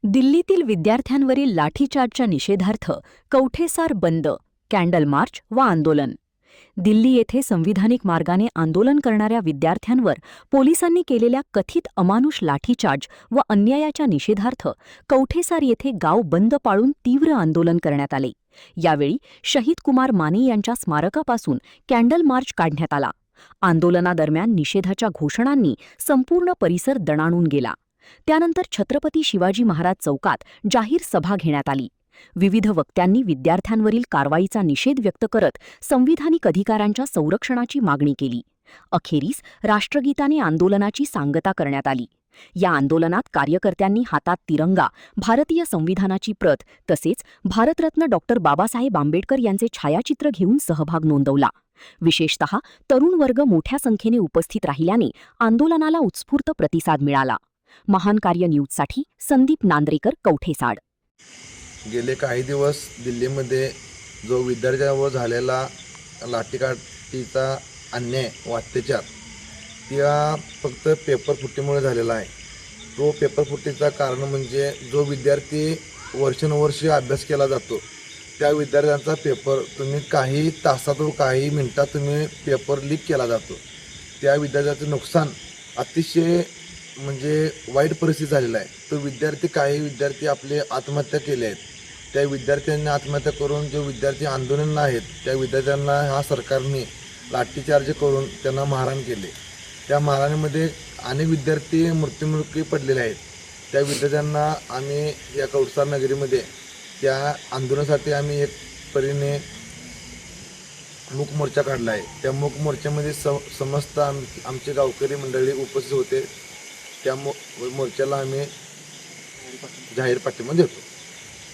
दिल्लीतील विद्यार्थ्यांवरील लाठीचार्जच्या निषेधार्थ कवठेसार बंद, कॅन्डल मार्च व आंदोलन. दिल्ली येथे संविधानिक मार्गाने आंदोलन करणाऱ्या विद्यार्थ्यांवर पोलिसांनी केलेल्या कथित अमानुष लाठीचार्ज व अन्यायाच्या निषेधार्थ कवठेसार येथे गाव बंद पाळून तीव्र आंदोलन करण्यात आले. यावेळी शहीद कुमार माने यांच्या स्मारकापासून कॅन्डल मार्च काढण्यात आला. आंदोलनादरम्यान निषेधाच्या घोषणांनी संपूर्ण परिसर दणाणून गेला. त्यानंतर छत्रपती शिवाजी महाराज चौकात जाहीर सभा घेण्यात आली. विविध वक्त्यांनी विद्यार्थ्यांवरील कारवाईचा निषेध व्यक्त करत संविधानिक अधिकारांच्या संरक्षणाची मागणी केली. अखेरीस राष्ट्रगीताने आंदोलनाची सांगता करण्यात आली. या आंदोलनात कार्यकर्त्यांनी हातात तिरंगा, भारतीय संविधानाची प्रत तसेच भारतरत्न डॉ. बाबासाहेब आंबेडकर यांचे छायाचित्र घेऊन सहभाग नोंदवला. विशेषतः तरुण वर्ग मोठ्या संख्येने उपस्थित राहिल्याने आंदोलनाला उत्स्फूर्त प्रतिसाद मिळाला. महान कार्य न्यूजसाठी संदीप नांद्रेकर, कवठेसाड. गेले काही दिवस दिल्लीमध्ये जो विद्यार्थ्यांवर झालेला लाठीकाठीचा अन्याय व अत्याचार त्या फक्त पेपरफुटीमुळे झालेला आहे. तो पेपरफुटीचा कारण म्हणजे जो विद्यार्थी वर्षानुवर्षे अभ्यास केला जातो त्या विद्यार्थ्यांचा पेपर तुम्ही काही तासात व काही मिनिटात तुम्ही पेपर लीक केला जातो. त्या विद्यार्थ्याचं नुकसान अतिशय म्हणजे वाईट परिस्थिती झालेला आहे. तो काही विद्यार्थी आपले आत्महत्या केले आहेत. त्या विद्यार्थ्यांनी आत्महत्या करून जे विद्यार्थी आंदोलनाला आहेत त्या विद्यार्थ्यांना ह्या सरकारने लाठीचार्ज करून त्यांना मारहाण केले. त्या मारहाणीमध्ये अनेक विद्यार्थी मृत्युमुखी पडलेले आहेत. त्या विद्यार्थ्यांना आम्ही या कवठेसार नगरीमध्ये त्या आंदोलनासाठी आम्ही एक परीने मूक मोर्चा काढला आहे. त्या मूक मोर्चामध्ये समस्त आमचे गावकरी मंडळी उपस्थित होते. त्या मोर्चाला आम्ही जाहीर पाठिंबा देतो.